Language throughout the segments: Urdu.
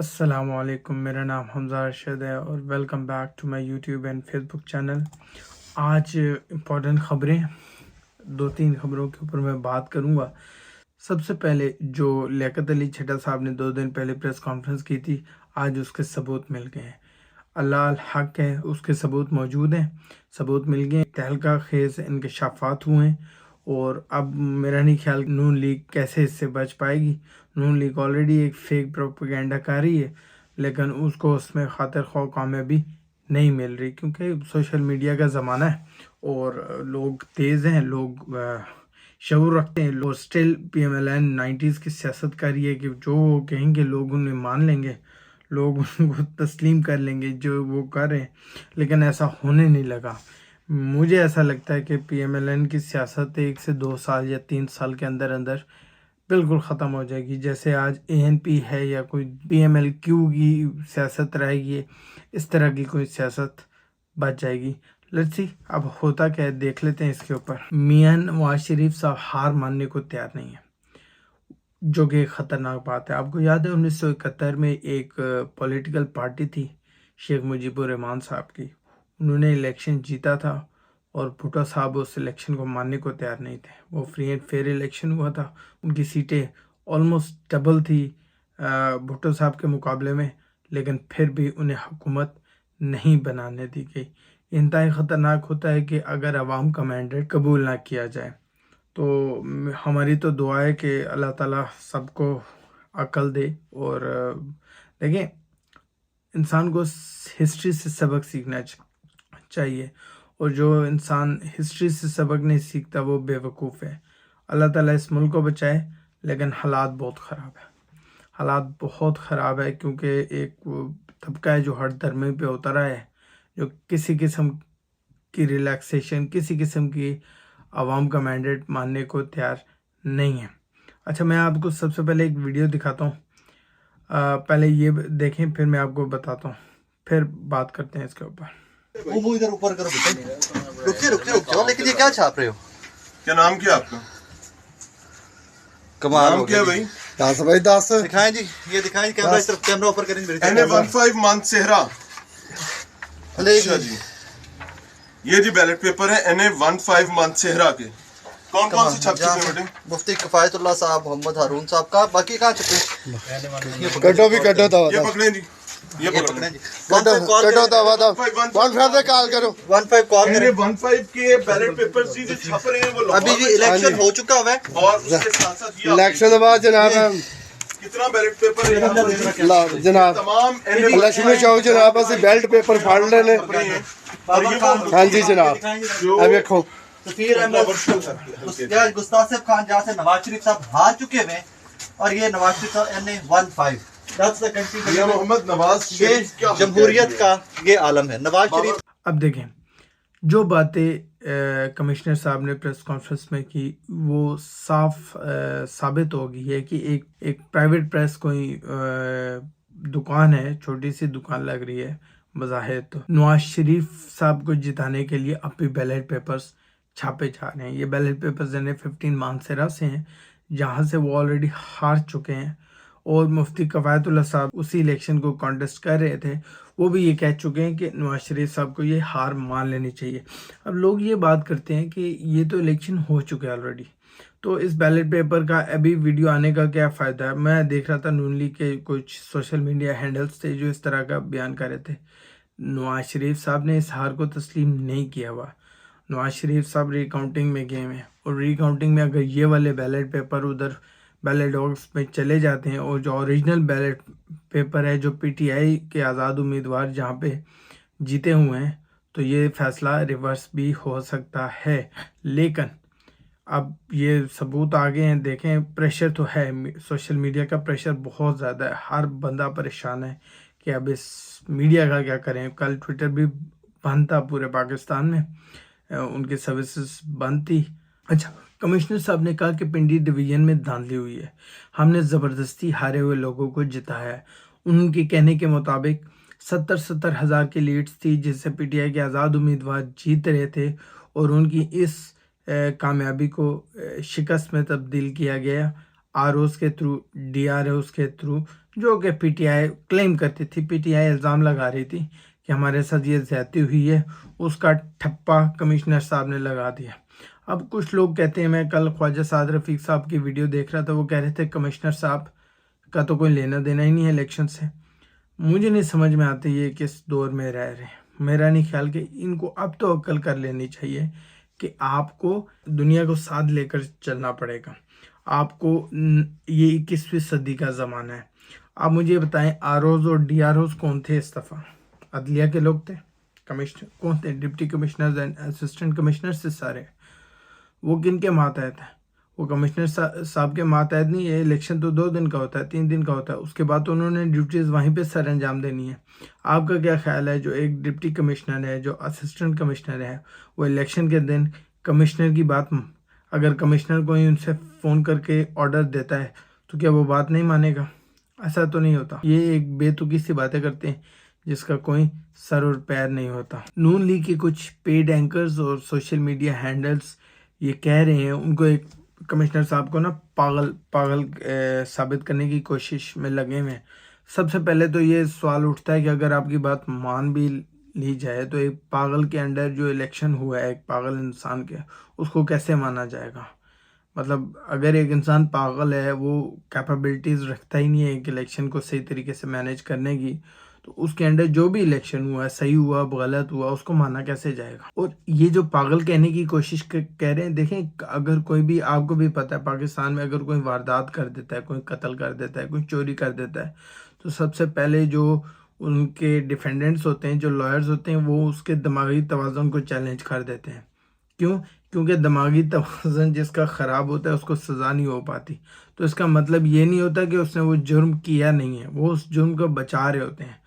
السلام علیکم، میرا نام حمزہ ارشد ہے اور welcome back to my YouTube and Facebook channel. آج امپورٹنٹ خبریں، 2-3 خبروں کے اوپر میں بات کروں گا۔ سب سے پہلے جو لیاقت علی چھٹا صاحب نے 2 دن پہلے پریس کانفرنس کی تھی، آج اس کے ثبوت مل گئے ہیں۔ اللہ الحق ہے، اس کے ثبوت موجود ہیں، ثبوت مل گئے، تہلکہ خیز انکشافات ہوئے ہیں اور اب میرا نہیں خیال نون لیگ کیسے اس سے بچ پائے گی۔ نون لیگ آلریڈی ایک فیک پروپیگنڈا کر رہی ہے، لیکن اس کو اس میں خاطر خواہ کامیابی نہیں مل رہی، کیونکہ سوشل میڈیا کا زمانہ ہے اور لوگ تیز ہیں، لوگ شعور رکھتے ہیں، لوگ still PML N 90s کی سیاست کر رہی ہے کہ جو وہ کہیں گے لوگ انہیں مان لیں گے، لوگ ان کو تسلیم کر لیں گے جو وہ کر رہے ہیں، لیکن ایسا ہونے نہیں لگا۔ مجھے ایسا لگتا ہے کہ پی ایم ایل این کی سیاست 1 سے 2 سال یا 3 سال کے اندر بالکل ختم ہو جائے گی، جیسے آج اے این پی ہے یا کوئی پی ایم ایل کیو کی سیاست رہے گی، اس طرح کی کوئی سیاست بچ جائے گی۔ لیٹس سی اب ہوتا کیا ہے، دیکھ لیتے ہیں اس کے اوپر۔ میاں نواز شریف صاحب ہار ماننے کو تیار نہیں ہے، جو کہ ایک خطرناک بات ہے۔ آپ کو یاد ہے 1971 میں ایک پولیٹیکل پارٹی تھی شیخ مجیب الرحمان صاحب کی، انہوں نے الیکشن جیتا تھا اور بھٹو صاحب اس الیکشن کو ماننے کو تیار نہیں تھے۔ وہ فری اینڈ فیئر الیکشن ہوا تھا، ان کی سیٹیں آلموسٹ ڈبل تھی بھٹو صاحب کے مقابلے میں، لیکن پھر بھی انہیں حکومت نہیں بنانے دی گئی۔ انتہائی خطرناک ہوتا ہے کہ اگر عوام کا مینڈیٹ قبول نہ کیا جائے تو ہماری تو دعا ہے کہ اللہ تعالیٰ سب کو عقل دے۔ اور دیکھیں، انسان کو ہسٹری سے سبق سیکھنا چاہیے، اور جو انسان ہسٹری سے سبق نہیں سیکھتا وہ بے وقوف ہے۔ اللہ تعالیٰ اس ملک کو بچائے، لیکن حالات بہت خراب ہے، حالات بہت خراب ہے، کیونکہ ایک طبقہ ہے جو ہر دھرمے پہ اترا ہے، جو کسی قسم کی ریلیکسیشن، کسی قسم کی عوام کا مینڈیٹ ماننے کو تیار نہیں ہے۔ اچھا، میں آپ کو سب سے پہلے ایک ویڈیو دکھاتا ہوں، پہلے یہ دیکھیں، پھر میں آپ کو بتاتا ہوں، پھر بات کرتے ہیں اس کے اوپر۔ وہ ادھر اوپر کرو، رک جاؤ، لیکن یہ کیا چھاپ رہے ہو؟ کیا نام کیا آپ کا؟ کمال نام کیا بھائی؟ 10 بھائی 10 دکھائیں جی، یہ دکھائیں، کیمرہ اس طرف، کیمرہ اوپر کریں۔ NA15 مان صحرا۔ اچھا جی، یہ جی بیلٹ پیپر ہے NA15 مان صحرا کے۔ کون کون سے چھپ چکے ہیں بیٹے؟ مفتی کفایت اللہ صاحب، محمد ہارون صاحب کا، باقی کہاں چھپے؟ کٹو بھی کٹو تھا یہ پکڑیں جی، یہ پکڑیں جی، کٹو تھا وا تھا 15 پہ کال کرو۔ 15 کال کریں۔ NA15 کے بیلٹ پیپر جو چھپ رہے ہیں وہ ابھی بھی الیکشن ہو چکا ہوا ہے، اور اس کے ساتھ ساتھ یہ الیکشن بعد جناب کتنا بیلٹ پیپر ہے یہاں پر؟ جناب تمام لکشمی چوک جناب اسی بیلٹ پیپر پھاڑ لینے۔ ہاں جی جناب، اب دیکھو سفیر احمد گستاخ صاحب خان، جہاں سے نواز شریف صاحب ہار چکے ہوئے ہیں، اور یہ نواز شریف صاحب NA15 یہ محمد نواز شریف یہ جمہوریت کا یہ عالم ہے نواز شریف۔ اب دیکھیں، جو باتیں کمشنر صاحب نے پریس کانفرنس میں کی وہ صاف ثابت ہو گئی ہے کہ ایک پرائیویٹ پریس کوئی دکان ہے، چھوٹی سی دکان لگ رہی ہے بظاہر، تو نواز شریف صاحب کو جتانے کے لیے اب بھی بیلٹ پیپرز چھاپے جا رہے ہیں۔ یہ بیلٹ پیپرز NA15 مانسیرا سے ہیں، جہاں سے وہ آلریڈی ہار چکے ہیں، اور مفتی کفایت اللہ صاحب اسی الیکشن کو کانٹیسٹ کر رہے تھے، وہ بھی یہ کہہ چکے ہیں کہ نواز شریف صاحب کو یہ ہار مان لینی چاہیے۔ اب لوگ یہ بات کرتے ہیں کہ یہ تو الیکشن ہو چکے آلریڈی، تو اس بیلٹ پیپر کا ابھی ویڈیو آنے کا کیا فائدہ ہے؟ میں دیکھ رہا تھا نون لیگ کے کچھ سوشل میڈیا ہینڈلز تھے جو اس طرح کا بیان کر رہے تھے۔ نواز شریف صاحب نے اس ہار کو تسلیم نہیں کیا ہوا۔ نواز شریف صاحب ری کاؤنٹنگ میں گئے ہیں، اور ری کاؤنٹنگ میں اگر یہ والے بیلٹ پیپر ادھر بیلٹ باکس میں چلے جاتے ہیں، اور جو اوریجنل بیلٹ پیپر ہے جو PTI کے آزاد امیدوار جہاں پہ جیتے ہوئے ہیں، تو یہ فیصلہ ریورس بھی ہو سکتا ہے۔ لیکن اب یہ ثبوت آگے ہیں، دیکھیں، پریشر تو ہے، سوشل میڈیا کا پریشر بہت زیادہ ہے، ہر بندہ پریشان ہے کہ اب اس میڈیا کا کیا کریں۔ کل ٹویٹر بھی بند تھا پورے پاکستان میں، ان کی سروسز بند تھی۔ اچھا، کمشنر صاحب نے کہا کہ پنڈی ڈویژن میں دھاندلی ہوئی ہے، ہم نے زبردستی ہارے ہوئے لوگوں کو جتایا ہے۔ ان کے کہنے کے مطابق 70 ہزار کی لیڈز تھی جس سے PTI کے آزاد امیدوار جیت رہے تھے، اور ان کی اس کامیابی کو شکست میں تبدیل کیا گیا۔ ROs کے تھرو DROs کے تھرو، جو کہ PTI کلیم کرتی تھی، PTI الزام لگا رہی تھی کہ ہمارے ساتھ یہ زیادتی ہوئی ہے، اس کا ٹھپا کمشنر صاحب نے لگا دیا۔ اب کچھ لوگ کہتے ہیں، میں کل خواجہ سعد رفیق صاحب کی ویڈیو دیکھ رہا تھا، وہ کہہ رہے تھے کمشنر صاحب کا تو کوئی لینا دینا ہی نہیں ہے الیکشن سے۔ مجھے نہیں سمجھ میں آتی یہ کس دور میں رہ رہے ہیں۔ میرا نہیں خیال کہ ان کو اب تو عقل کر لینی چاہیے کہ آپ کو دنیا کو ساتھ لے کر چلنا پڑے گا۔ آپ کو یہ 21ویں صدی کا زمانہ ہے۔ آپ مجھے بتائیں ROs اور DROs کون تھے اس دفعہ؟ عدلیہ کے لوگ تھے۔ کمشنر کون تھے؟ Deputy commissioners and assistant commissioners سے سارے۔ وہ کن کے ماتحت ہیں؟ وہ کمشنر صاحب کے ماتحت نہیں ہے۔ الیکشن تو 2 دن کا ہوتا ہے، 3 دن کا ہوتا ہے، اس کے بعد تو انہوں نے ڈیوٹیز وہیں پہ سر انجام دینی ہے۔ آپ کا کیا خیال ہے جو ایک ڈپٹی کمشنر ہے، جو اسسٹنٹ کمشنر ہے، وہ الیکشن کے دن کمشنر کی بات، اگر کمشنر کوئی ان سے فون کر کے آرڈر دیتا ہے تو کیا وہ بات نہیں مانے گا؟ ایسا تو نہیں ہوتا۔ یہ ایک بے تکی سی باتیں کرتے ہیں جس کا کوئی سر اور پیر نہیں ہوتا۔ نون لیگ کے کچھ پیڈ اینکرز اور سوشل میڈیا ہینڈلز یہ کہہ رہے ہیں، ان کو ایک کمشنر صاحب کو نا پاگل ثابت کرنے کی کوشش میں لگے ہوئے ہیں۔ سب سے پہلے تو یہ سوال اٹھتا ہے کہ اگر آپ کی بات مان بھی لی جائے تو ایک پاگل کے انڈر جو الیکشن ہوا ہے، ایک پاگل انسان کے، اس کو کیسے مانا جائے گا؟ مطلب اگر ایک انسان پاگل ہے، وہ کیپیبلٹیز رکھتا ہی نہیں ہے ایک الیکشن کو صحیح طریقے سے مینیج کرنے کی، تو اس کے انڈر جو بھی الیکشن ہوا ہے، صحیح ہوا غلط ہوا، اس کو مانا کیسے جائے گا؟ اور یہ جو پاگل کہنے کی کوشش کہہ رہے ہیں، دیکھیں اگر کوئی بھی، آپ کو بھی پتہ ہے پاکستان میں اگر کوئی واردات کر دیتا ہے، کوئی قتل کر دیتا ہے، کوئی چوری کر دیتا ہے، تو سب سے پہلے جو ان کے ڈیفینڈنٹس ہوتے ہیں، جو لائرز ہوتے ہیں، وہ اس کے دماغی توازن کو چیلنج کر دیتے ہیں۔ کیوں؟ کیونکہ دماغی توازن جس کا خراب ہوتا ہے اس کو سزا نہیں ہو پاتی۔ تو اس کا مطلب یہ نہیں ہوتا کہ اس نے وہ جرم کیا نہیں ہے، وہ اس جرم کو بچا رہے ہوتے ہیں۔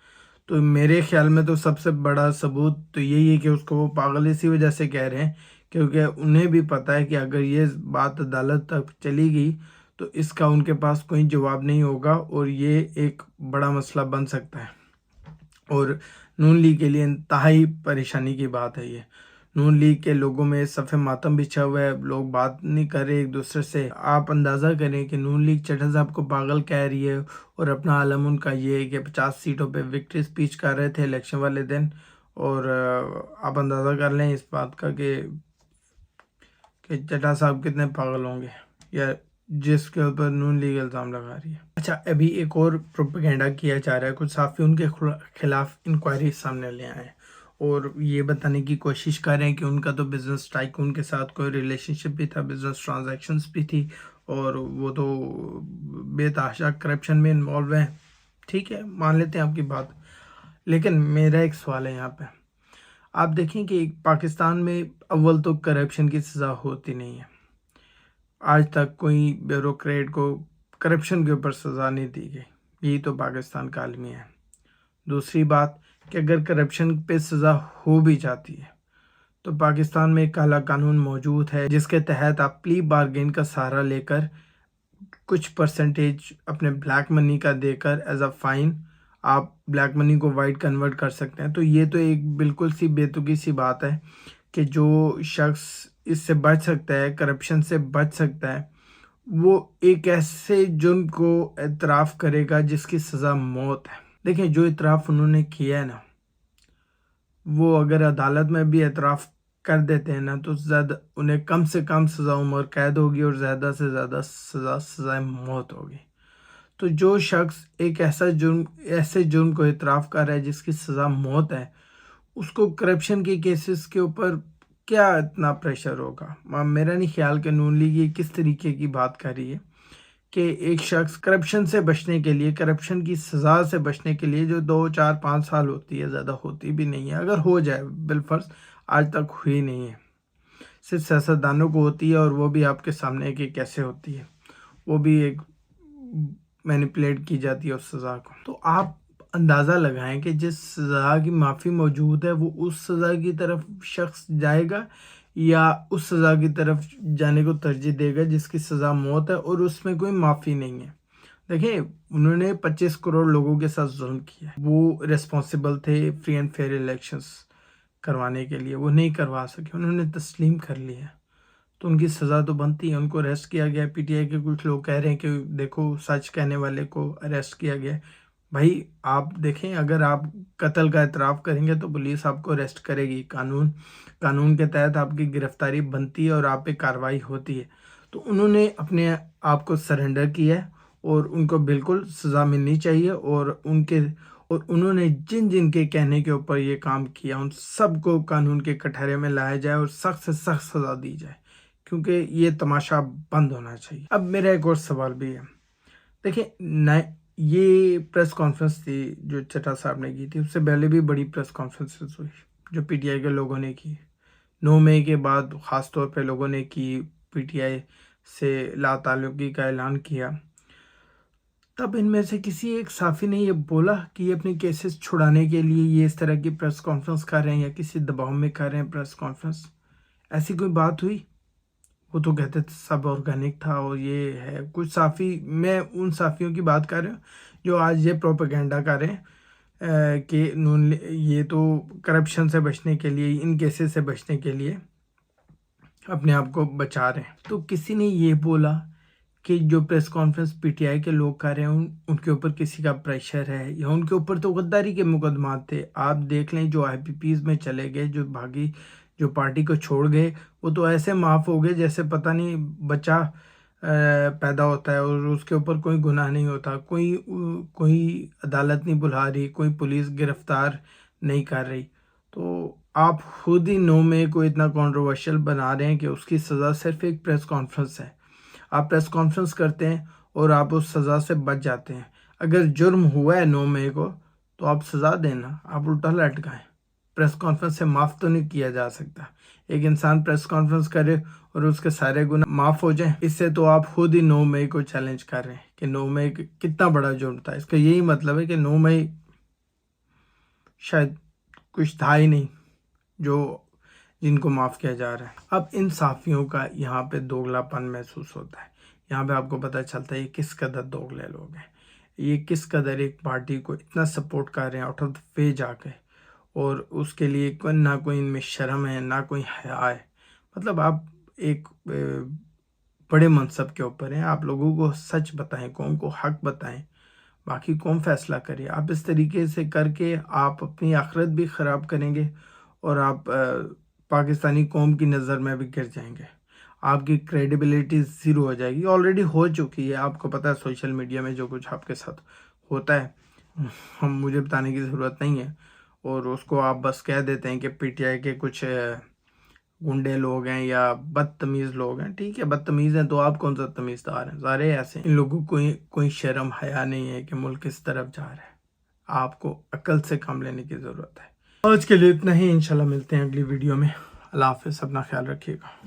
تو میرے خیال میں تو سب سے بڑا ثبوت تو یہی ہے کہ اس کو وہ پاگل اسی وجہ سے کہہ رہے ہیں کیونکہ انہیں بھی پتہ ہے کہ اگر یہ بات عدالت تک چلی گئی تو اس کا ان کے پاس کوئی جواب نہیں ہوگا اور یہ ایک بڑا مسئلہ بن سکتا ہے، اور نون لیگ کے لیے انتہائی پریشانی کی بات ہے۔ یہ نون لیگ کے لوگوں میں صف ماتم بچھا ہوا ہے، لوگ بات نہیں کر رہے ایک دوسرے سے۔ آپ اندازہ کریں کہ نون لیگ چٹھا صاحب کو پاگل کہہ رہی ہے اور اپنا عالم ان کا یہ ہے کہ 50 سیٹوں پہ وکٹری اسپیچ کر رہے تھے الیکشن والے دن، اور آپ اندازہ کر لیں اس بات کا کہ چٹھا صاحب کتنے پاگل ہوں گے، یا جس کے اوپر نون لیگ الزام لگا رہی ہے۔ اچھا، ابھی ایک اور پروپیگنڈا کیا جا رہا ہے، کچھ صحافی ان کے خلاف انکوائری سامنے لے آئے ہیں اور یہ بتانے کی کوشش کر رہے ہیں کہ ان کا تو بزنس ٹائکون کے ساتھ کوئی ریلیشن شپ بھی تھا، بزنس ٹرانزیکشنز بھی تھی، اور وہ تو بے تحاشا کرپشن میں انوالو ہیں۔ ٹھیک ہے، مان لیتے ہیں آپ کی بات، لیکن میرا ایک سوال ہے یہاں پہ۔ آپ دیکھیں کہ پاکستان میں اول تو کرپشن کی سزا ہوتی نہیں ہے، آج تک کوئی بیوروکریٹ کو کرپشن کے اوپر سزا نہیں دی گئی، یہی تو پاکستان کا المیہ ہے۔ دوسری بات کہ اگر کرپشن پہ سزا ہو بھی جاتی ہے تو پاکستان میں ایک کالا قانون موجود ہے جس کے تحت آپ پلی بارگین کا سہارا لے کر کچھ پرسنٹیج اپنے بلیک منی کا دے کر ایز اے فائن آپ بلیک منی کو وائٹ کنورٹ کر سکتے ہیں۔ تو یہ تو ایک بالکل سی بے تکی سی بات ہے کہ جو شخص اس سے بچ سکتا ہے، کرپشن سے بچ سکتا ہے، وہ ایک ایسے جرم کو اعتراف کرے گا جس کی سزا موت ہے۔ دیکھیں جو اعتراف انہوں نے کیا ہے نا، وہ اگر عدالت میں بھی اعتراف کر دیتے ہیں نا تو زیادہ انہیں کم سے کم سزا عمر قید ہوگی اور زیادہ سے زیادہ سزا موت ہوگی۔ تو جو شخص ایک ایسے جرم کو اعتراف کر رہا ہے جس کی سزا موت ہے، اس کو کرپشن کے کیسز کے اوپر کیا اتنا پریشر ہوگا؟ میرا نہیں خیال کہ نون لیگ یہ کس طریقے کی بات کر رہی ہے کہ ایک شخص کرپشن سے بچنے کے لیے، کرپشن کی سزا سے بچنے کے لیے جو 2 4 5 سال ہوتی ہے، زیادہ ہوتی بھی نہیں ہے، اگر ہو جائے بالفرض، آج تک ہوئی نہیں ہے، صرف سیاستدانوں کو ہوتی ہے، اور وہ بھی آپ کے سامنے کہ کیسے ہوتی ہے، وہ بھی ایک مینیپولیٹ کی جاتی ہے اس سزا کو۔ تو آپ اندازہ لگائیں کہ جس سزا کی معافی موجود ہے وہ اس سزا کی طرف شخص جائے گا یا اس سزا کی طرف جانے کو ترجیح دے گا جس کی سزا موت ہے اور اس میں کوئی معافی نہیں ہے۔ دیکھیں انہوں نے 25 کروڑ لوگوں کے ساتھ ظلم کیا، وہ ریسپانسیبل تھے فری اینڈ فیئر الیکشنز کروانے کے لیے، وہ نہیں کروا سکے، انہوں نے تسلیم کر لیا۔ تو ان کی سزا تو بنتی ہے. ان کو اریسٹ کیا گیا. پی ٹی آئی کے کچھ لوگ کہہ رہے ہیں کہ دیکھو سچ کہنے والے کو اریسٹ کیا گیا. بھائی آپ دیکھیں, اگر آپ قتل کا اعتراف کریں گے تو پولیس آپ کو اریسٹ کرے گی. قانون کے تحت آپ کی گرفتاری بنتی ہے اور آپ پہ کارروائی ہوتی ہے. تو انہوں نے اپنے آپ کو سرنڈر کیا ہے اور ان کو بالکل سزا ملنی چاہیے. اور انہوں نے جن کے کہنے کے اوپر یہ کام کیا ان سب کو قانون کے کٹہرے میں لایا جائے اور سخت سے سخت سزا دی جائے, کیونکہ یہ تماشا بند ہونا چاہیے. اب میرا ایک اور سوال بھی ہے. دیکھیں یہ پریس کانفرنس تھی جو چٹھا صاحب نے کی تھی, اس سے پہلے بھی بڑی پریس کانفرنسز ہوئی جو پی ٹی آئی کے لوگوں نے کی. 9 مئی کے بعد خاص طور پہ لوگوں نے کی, پی ٹی آئی سے لا تعلقی کا اعلان کیا. تب ان میں سے کسی ایک صحافی نے یہ بولا کہ یہ اپنے کیسز چھڑانے کے لیے یہ اس طرح کی پریس کانفرنس کر رہے ہیں یا کسی دباؤ میں کر رہے ہیں پریس کانفرنس؟ ایسی کوئی بات ہوئی؟ وہ تو کہتے تھے سب آرگینک تھا اور یہ ہے. کچھ صحافی, میں ان صحافیوں کی بات کر رہا ہوں جو آج یہ پروپیگنڈا کر رہے ہیں کہ یہ تو کرپشن سے بچنے کے لیے, ان کیسز سے بچنے کے لیے اپنے آپ کو بچا رہے ہیں. تو کسی نے یہ بولا کہ جو press conference P T I کے لوگ کر رہے ہیں ان کے اوپر کسی کا پریشر ہے, یا ان کے اوپر تو غداری کے مقدمات تھے. آپ دیکھ لیں جو آئی پی پیز میں چلے گئے, جو بھاگی, جو پارٹی کو چھوڑ گئے, وہ تو ایسے معاف ہو گئے جیسے پتہ نہیں بچہ پیدا ہوتا ہے اور اس کے اوپر کوئی گناہ نہیں ہوتا. کوئی عدالت نہیں بلا رہی, کوئی پولیس گرفتار نہیں کر رہی. تو آپ خود ہی 9 مئی کو اتنا کنٹروورشل بنا رہے ہیں کہ اس کی سزا صرف ایک پریس کانفرنس ہے. آپ پریس کانفرنس کرتے ہیں اور آپ اس سزا سے بچ جاتے ہیں. اگر جرم ہوا ہے 9 مئی کو تو آپ سزا دینا, آپ الٹا لٹکائیں. پریس کانفرنس سے معاف تو نہیں کیا جا سکتا. ایک انسان پریس کانفرنس کرے اور اس کے سارے گناہ معاف ہو جائیں, اس سے تو آپ خود ہی 9 مئی کو چیلنج کر رہے ہیں کہ 9 مئی کتنا بڑا جرم تھا. اس کا یہی مطلب ہے کہ 9 مئی شاید کچھ تھا ہی نہیں جن کو معاف کیا جا رہا ہے. اب ان صحافیوں کا یہاں پہ دوگلا پن محسوس ہوتا ہے. یہاں پہ آپ کو پتہ چلتا ہے یہ کس قدر دوگلے لوگ ہیں, یہ کس قدر ایک پارٹی کو اتنا سپورٹ کر رہے ہیں آؤٹ آف دا وے جا کے, اور اس کے لیے نہ کوئی ان میں شرم ہے نہ کوئی حیا ہے. مطلب آپ ایک بڑے منصب کے اوپر ہیں, آپ لوگوں کو سچ بتائیں, قوم کو حق بتائیں, باقی قوم فیصلہ کرے. آپ اس طریقے سے کر کے آپ اپنی آخرت بھی خراب کریں گے اور آپ پاکستانی قوم کی نظر میں بھی گر جائیں گے. آپ کی کریڈیبلٹی زیرو ہو جائے گی, آلریڈی ہو چکی ہے. آپ کو پتہ ہے سوشل میڈیا میں جو کچھ آپ کے ساتھ ہوتا ہے مجھے بتانے کی ضرورت نہیں ہے, اور اس کو آپ بس کہہ دیتے ہیں کہ پی ٹی آئی کے کچھ گنڈے لوگ ہیں یا بدتمیز لوگ ہیں. ٹھیک ہے, بدتمیز ہیں تو آپ کون سا تمیزدار ہیں؟ سارے ایسے. ان لوگوں کو کوئی شرم حیا نہیں ہے کہ ملک کس طرف جا رہا ہے. آپ کو عقل سے کام لینے کی ضرورت ہے. آج کے لیے اتنا ہی, انشاءاللہ ملتے ہیں اگلی ویڈیو میں. اللہ حافظ, اپنا خیال رکھیے گا.